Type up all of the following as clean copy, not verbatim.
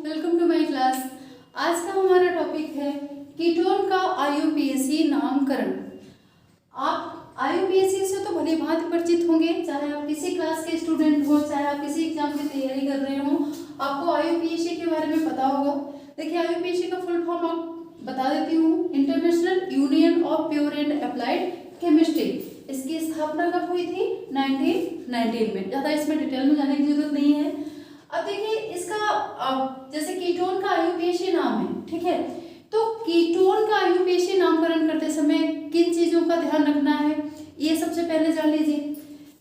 Welcome to my class. आज का हमारा टॉपिक है कीटोन का आईयूपीएसी नामकरण। आप आईयूपीएसी से तो भली भांति परिचित होंगे, चाहे आप किसी क्लास के स्टूडेंट हो, चाहे आप किसी एग्जाम की तैयारी कर रहे हो, आपको आईयूपीएसी के बारे में पता होगा। देखिए, आईयूपीएसी का फुल फॉर्म आप बता देती हूँ, international union of pure and applied chemistry. इसकी स्थापना कब हुई थी? 1919 में। ज़्यादा इसमें डिटेल में जाने की जरूरत नहीं है। अब देखिए, इसका जैसे कीटोन का आईयूपीएसी नाम है, ठीक है, तो कीटोन का आईयूपीएसी नामकरण करते समय किन चीजों का ध्यान रखना है, ये सबसे पहले जान लीजिए।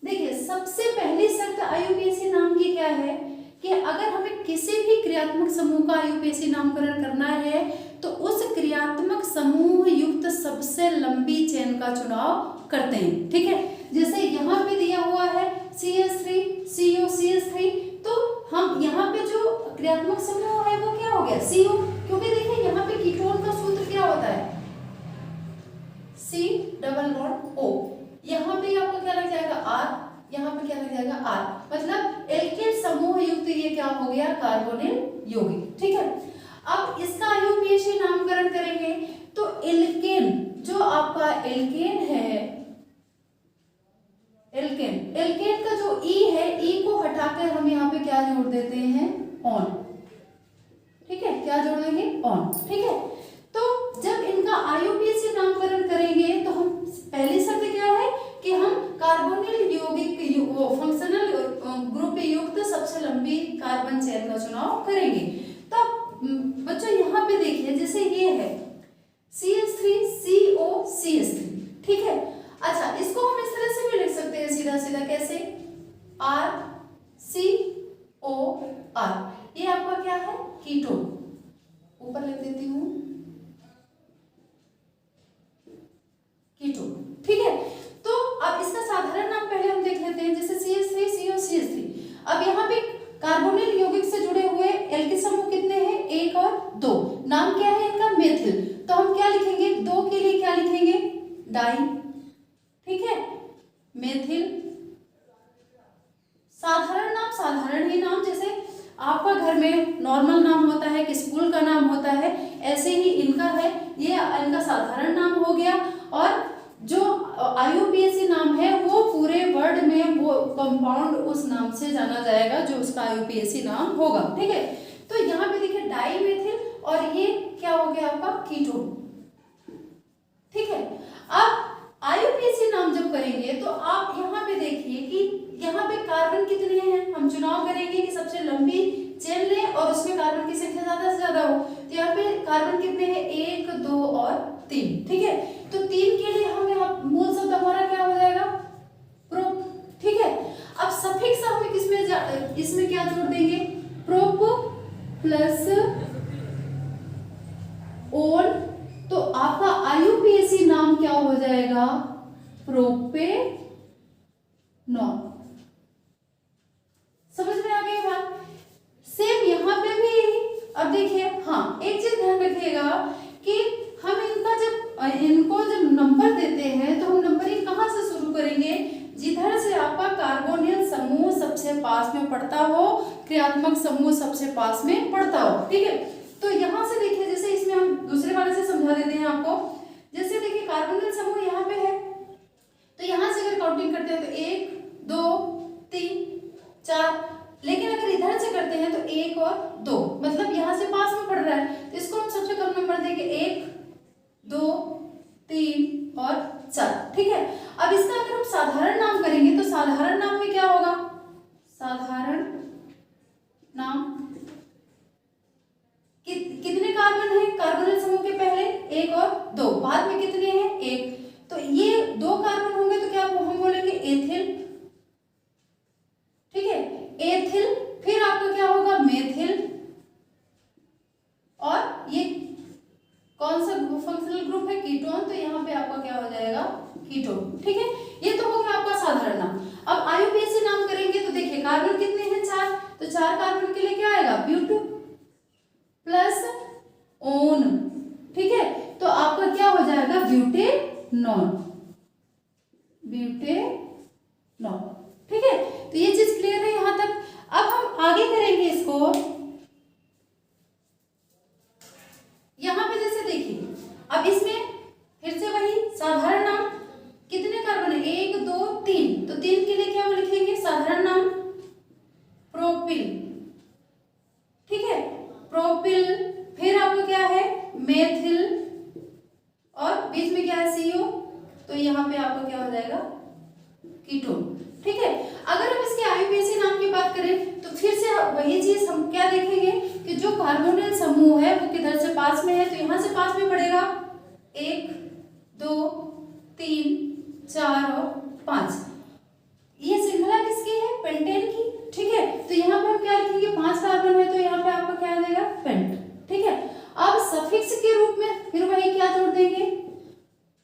देखिए, सबसे पहली शर्त आईयूपीएसी नाम की क्या है कि अगर हमें किसी भी क्रियात्मक समूह का आईयूपीएसी नामकरण करना है तो उस क्रियात्मक समूह युक्त सबसे लंबी चेन का चुनाव करते हैं, ठीक है। जैसे यहाँ पे दिया हुआ है CH3 CO CH3, तो हम यहाँ पे जो क्रियात्मक समूह है वो क्या हो गया? CO, क्योंकि देखिए यहाँ पे कीटोन का सूत्र क्या होता है? C+O। यहाँ पे आपको क्या लग जाएगा? R। यहाँ पे क्या लग जाएगा? R। मतलब एल्केन समूह युक्त ये क्या हो गया? कार्बोनिल यौगिक, ठीक है। अब इसका आईयूपीएसी नामकरण करेंगे तो एल्केन, जो आपका एल्केन है, एल्केन का जो E है, E को हटाकर हम यहाँ पे क्या जोड़ देते हैं? ऑन, ठीक है। क्या जोड़ देंगे? ऑन, ठीक है। तो जब इनका आईयूपीएसी नामकरण करेंगे तो हम पहली शर्त क्या है कि हम कार्बोनिल यौगिक फंक्शनल ग्रुप युक्त सबसे लंबी कार्बन चेन का चुनाव करेंगे। तो बच्चों यहाँ पे देखिए, जैसे ये है CH3 CO CH3, ठीक है। अच्छा, इसको हम इस तरह से भी लिख सकते हैं सीधा सीधा, कैसे? RCOR, ये आपका क्या है? कीटोन। ऊपर लिख देती हूँ कीटोन, ठीक है। तो अब इसका साधारण नाम पहले हम देख लेते हैं, जैसे CH3 CO CH3। अब यहाँ पे कार्बोनिल यौगिक से जुड़े हुए एल्किल समूह कितने हैं? 1 और 2। नाम क्या है इनका? मेथिल। तो हम क्या लिखेंगे? 2 के लिए क्या लिखेंगे? डाई, ठीक है, मेथिल। साधारण नाम साधारण ही नाम, जैसे आपका घर में नॉर्मल नाम होता है कि स्कूल का नाम होता है, ऐसे ही इनका है, ये इनका साधारण नाम हो गया। और जो आईयूपीएसी नाम है वो पूरे वर्ल्ड में वो कंपाउंड उस नाम से जाना जाएगा जो उसका आईयूपीएसी नाम होगा, ठीक है। तो यहाँ पे देखिए डाई मेथिल, और ये क्या हो गया आपका? कीटोन, ठीक है। अब आईयूपीएसी नाम जब करेंगे तो आप यहाँ पे देखिए कि यहाँ पे कार्बन कितने हैं, हम चुनाव करेंगे कि सबसे लंबी चेन ले और उसमें कार्बन की संख्या ज्यादा से ज्यादा हो। तो यहाँ पे कार्बन कितने हैं? 1 2 और 3, ठीक है। तो 3 के लिए हम यहाँ मूल शब्द हमारा क्या हो जाएगा? प्रोप, ठीक है। अब सफिक्स हमें इसमें क्या जोड़ देंगे? प्रोप प्लस ओन, तो आपका आईयूपीएसी नाम क्या हो जाएगा? प्रोपेनॉल। समझ में आ गई बात? सेम यहाँ पे भी। अब देखिए, हाँ, एक चीज ध्यान रखिएगा कि हम इनको जब नंबर देते हैं तो हम नंबरिंग कहाँ से शुरू करेंगे? जिधर से आपका कार्बोनिल समूह सबसे पास में पड़ता हो, क्रियात्मक समूह सबसे पास में पड़ता हो, ठीक है। तो यहाँ से देखिए, जैसे इसमें हम दूसरे वाले से समझा देते हैं आपको। जैसे देखिए कार्बोनिल समूह यहाँ पे है, तो यहाँ से अगर काउंटिंग करते हैं तो 1 2 3 4, लेकिन अगर इधर से करते हैं तो 1 और 2, मतलब यहाँ से पास में पड़ रहा है, तो इसको हम सबसे कम नंबर देंगे 1 2 3 और 4, ठीक है। अब इसका अगर हम साधारण नाम करेंगे तो साधारण नाम में क्या होगा? साधारण नाम कितने कार्बन है कार्बोनिल समूह के? पहले 1 और 2, बाद में कितने हैं? 1। तो ये 2 कार्बन होंगे तो क्या हम बोलेंगे? एथिल, ठीक है, एथिल। फिर आपका क्या होगा? मेथिल। और ये कौन सा फंक्शनल ग्रुप है? कीटोन। तो यहाँ पे आपका क्या हो जाएगा? कीटोन, ठीक है। ये तो हो गया आपका साधारण नाम। अब आईयूपीएसी नाम करेंगे तो देखिए कार्बन कितने हैं? 4। तो 4 कार्बन के लिए क्या आएगा? ब्यूटू प्लस ओन, ठीक है। तो आपका क्या हो जाएगा? ब्यूटेनॉल, ब्यूटेनॉल, ठीक है। तो ये चीज क्लियर है यहाँ तक। अब हम आगे करेंगे इसको प्रोपिल, फिर आपको क्या है मेथिल, और बीच में क्या है CO, तो यहाँ पे आपका क्या हो जाएगा कीटोन। ठीक है, अगर हम इसके IUPAC नाम की बात करें तो फिर से वही चीज हम क्या देखेंगे कि जो कार्बोनिल समूह है वो किधर से पास में है, तो यहाँ से पास में पड़ेगा 1 2 3 4 और 5। ये श्रृंखला किसकी है, पेंटेन की। ठीक है, तो यहाँ पे हम क्या लिखेंगे 5 कार्बन है तो यहाँ पे आपका क्या आ जाएगा पेंट। ठीक है, अब सफिक्स के रूप में फिर वही क्या जोड़ देंगे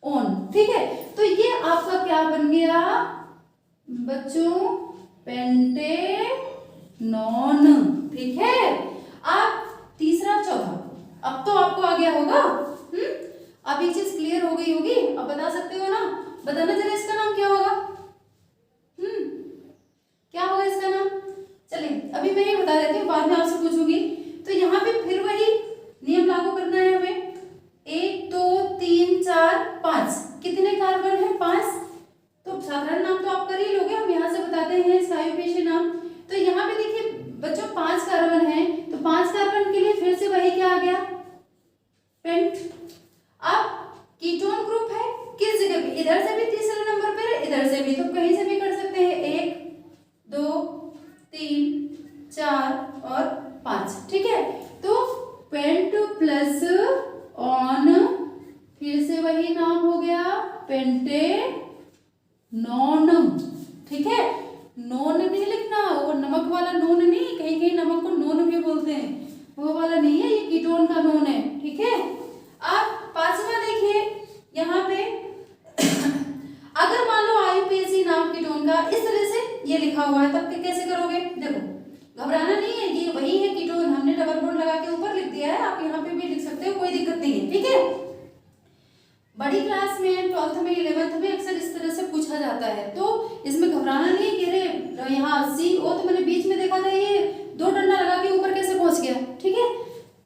ओन। ठीक है, तो ये आपका क्या बन गया बच्चों पेंटेनॉन। ठीक है, अब तीसरा चौथा, अब तो आपको आ गया होगा। अब ये चीज क्लियर हो गई होगी, अब बता सकते हो ना, बताना जरा इसका नाम क्या होगा। क्या होगा इसका नाम, चलिए अभी मैं ये बता देती हूँ, बाद में आपसे पूछूंगी। तो यहाँ पे फिर वही नियम लागू करना है हमें, 1 2 3 4 5, कितने कार्बन है 5, तो साधारण नाम तो आप कर ही लोगे, हम यहाँ से बताते हैं इसका IUPAC नाम। तो यहाँ पे देखिए बच्चों 5 कार्बन है, तो 5 कार्बन के लिए फिर से वही क्या आ गया पेंट। अब कीटोन ग्रुप है किस जगह पे, इधर से भी तीसरे नंबर पर, इधर से भी, तो कहीं से भी कर सकते हैं, 1 2 3 4 और 5। ठीक है, तो पेंट प्लस ऑन, फिर से वही नाम हो गया पेंटेनॉन। ठीक है, नॉन नहीं लिखना, वो नमक वाला नॉन नहीं, कहीं कहीं नमक को नॉन भी बोलते हैं, वो वाला नहीं है, ये कीटोन का नॉन है। ठीक है, अब पांचवा देखिए यहाँ पे अगर मान लो IUPAC नाम कीटोन का इस तरह से ये लिखा हुआ है, तब कैसे करोगे, देखो घबराना नहीं है, ये वही है कीटोन, हमने डबल बॉन्ड लगा के ऊपर लिख दिया है, आप यहाँ पे भी लिख सकते हो, कोई दिक्कत नहीं है। ठीक है, बड़ी क्लास में 12th में 11th में अक्सर इस तरह से पूछा जाता है, तो इसमें घबराना नहीं है कि अरे यहाँ CO तो मैंने बीच में देखा था, ये 2 डंडा लगा के ऊपर कैसे पहुंच गया। ठीक है,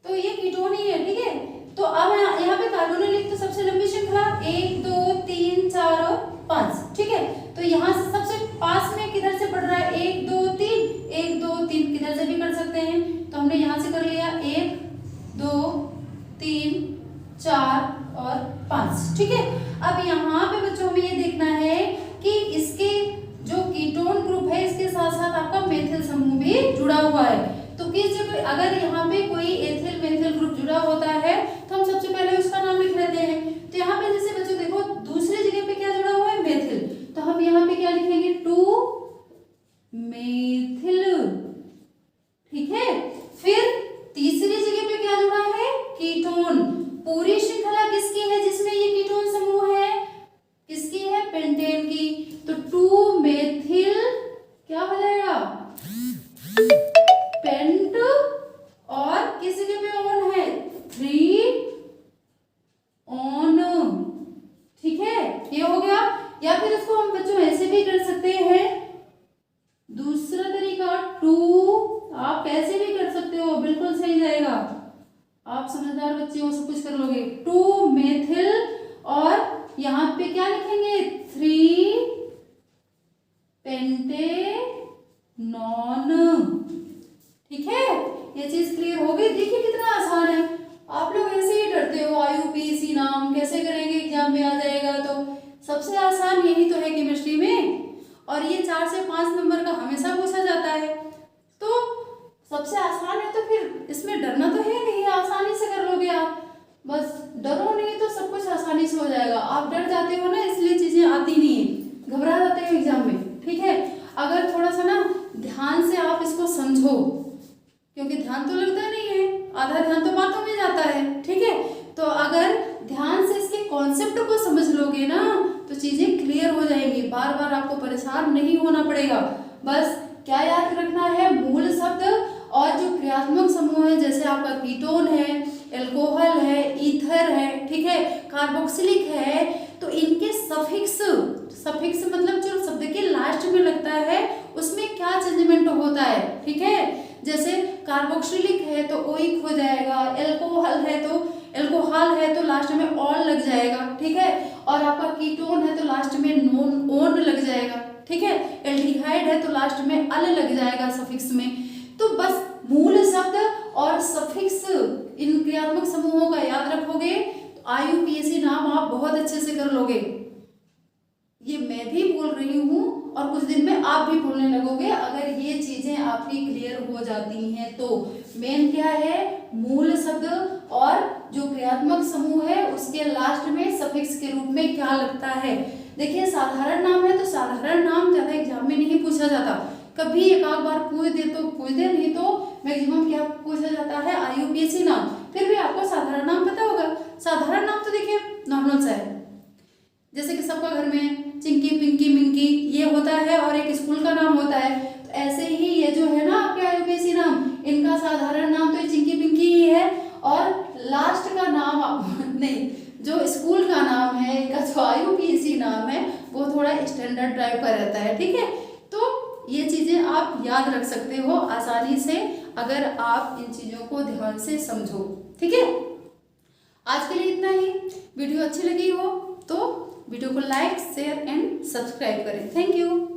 तो ये कीटोन ही है। ठीक है, तो अब यहाँ पे कार्बोनिल एक तो सबसे लंबी श्रृंखला 1 2 3 4 और 5। ठीक है, तो यहाँ से सबसे पास में किधर से पड़ रहा है 1 2 3, 1 2 3 किधर से भी कर सकते हैं, तो हमने यहाँ से कर लिया 1 2 3 4 और 5। ठीक है, अब यहाँ पे बच्चों हमें ये देखना है कि इसके जो कीटोन ग्रुप है इसके साथ साथ आपका मेथिल समूह भी जुड़ा हुआ है, तो किस जगह अगर यहाँ पे कोई एथिल मेथिल ग्रुप जुड़ा होता है तो हम सबसे पहले उसका नाम लिख लेते हैं। तो यहाँ पे जैसे बच्चों देखो दूसरी जगह पे क्या जुड़ा हुआ है मेथिल, तो हम यहाँ पे क्या लिखेंगे 2 मेथिल। ठीक है, फिर तीसरी जगह पे क्या जुड़ा है कीटोन। पूरी श्रृंखला किसकी है जिसमें ये कीटोन समूह है, किसकी है पेंटेन की, तो 2 मेथिल क्या हो जाएगा पेंट, और किस जगह पे ऑन है 3 ऑन। ठीक है, ये हो गया। या फिर इसको हम बच्चों ऐसे भी कर सकते हैं, दूसरा तरीका 2, आप ऐसे भी कर सकते हो, बिल्कुल सही जाएगा, आप समझदार बच्चे हो, सब कुछ कर लोगे। 2 मेथिल और यहाँ पे क्या लिखेंगे 3 पेंटेनॉन। ठीक है, ये चीज क्लियर हो गई। देखिए कितना आसान है, आप लोग ऐसे ही डरते हो IUPAC नाम कैसे करेंगे, एग्जाम में आ जाएगा, तो सबसे आसान यही तो है केमिस्ट्री में, और ये 4 से 5 नंबर का हमेशा पूछा जाता है, तो सबसे आसान है, तो फिर इसमें डरना तो है नहीं, आसानी से कर लोगे आप, बस डरो नहीं तो सब कुछ आसानी से हो जाएगा। आप डर जाते हो ना, इसलिए चीजें आती नहीं है, घबरा जाते हो एग्जाम में। ठीक है, अगर थोड़ा सा ना ध्यान से आप इसको समझो, क्योंकि ध्यान तो लगता नहीं है, आधा ध्यान तो बातों में जाता है। ठीक है, तो अगर ध्यान से इसके कॉन्सेप्ट को समझ लोगे ना तो चीजें क्लियर हो जाएंगी, बार बार आपको परेशान नहीं होना पड़ेगा। बस क्या याद रखना है, मूल शब्द और जो क्रियात्मक समूह है, जैसे आपका कीटोन है, एल्कोहल है, ईथर है, ठीक है, कार्बोक्सिलिक है, तो इनके सफिक्स, सफिक्स मतलब जो शब्द के लास्ट में लगता है उसमें क्या चेंजमेंट होता है। ठीक है, जैसे कार्बोक्सिलिक है तो ओइक हो जाएगा, एल्कोहल है तो लास्ट में ऑल लग जाएगा। ठीक है, और आपका कीटोन है तो लास्ट में नोन ओन लग जाएगा। ठीक है, एल्डिहाइड है तो लास्ट में अल लग जाएगा सफिक्स में। तो बस मूल शब्द और सफिक्स इन क्रियात्मक समूहों का याद रखोगे तो IUPAC नाम आप बहुत अच्छे से कर लोगे। ये मैं भी बोल रही हूँ और कुछ दिन में आप भी बोलने लगोगे अगर ये चीजें आपकी क्लियर हो जाती हैं तो। मेन क्या है, मूल शब्द और जो क्रियात्मक समूह है उसके लास्ट में सफिक्स के रूप में क्या लगता है। देखिए साधारण नाम है तो साधारण नाम ज्यादा एग्जाम में नहीं पूछा जाता, कभी एक आध बार पूछ दे तो पूछ दे, नहीं तो मैक्सिमम क्या पूछा जाता है IUPAC नाम। फिर भी आपको साधारण नाम पता होगा। साधारण नाम तो देखिए नॉर्मल सा है, जैसे कि सबका घर में चिंकी पिंकी मिंकी ये होता है और एक स्कूल का नाम होता है, तो ऐसे ही ये जो है ना आपके IUPAC नाम, इनका साधारण नाम तो ये चिंकी पिंकी ही है और लास्ट का नाम नहीं, जो स्कूल का नाम है इनका जो IUPAC नाम है वो थोड़ा स्टैंडर्ड टाइप का रहता है। ठीक है, तो ये चीजें आप याद रख सकते हो आसानी से अगर आप इन चीजों को ध्यान से समझो। ठीक है, आज के लिए इतना ही। वीडियो अच्छी लगी हो तो वीडियो को लाइक शेयर एंड सब्सक्राइब करें। Thank you.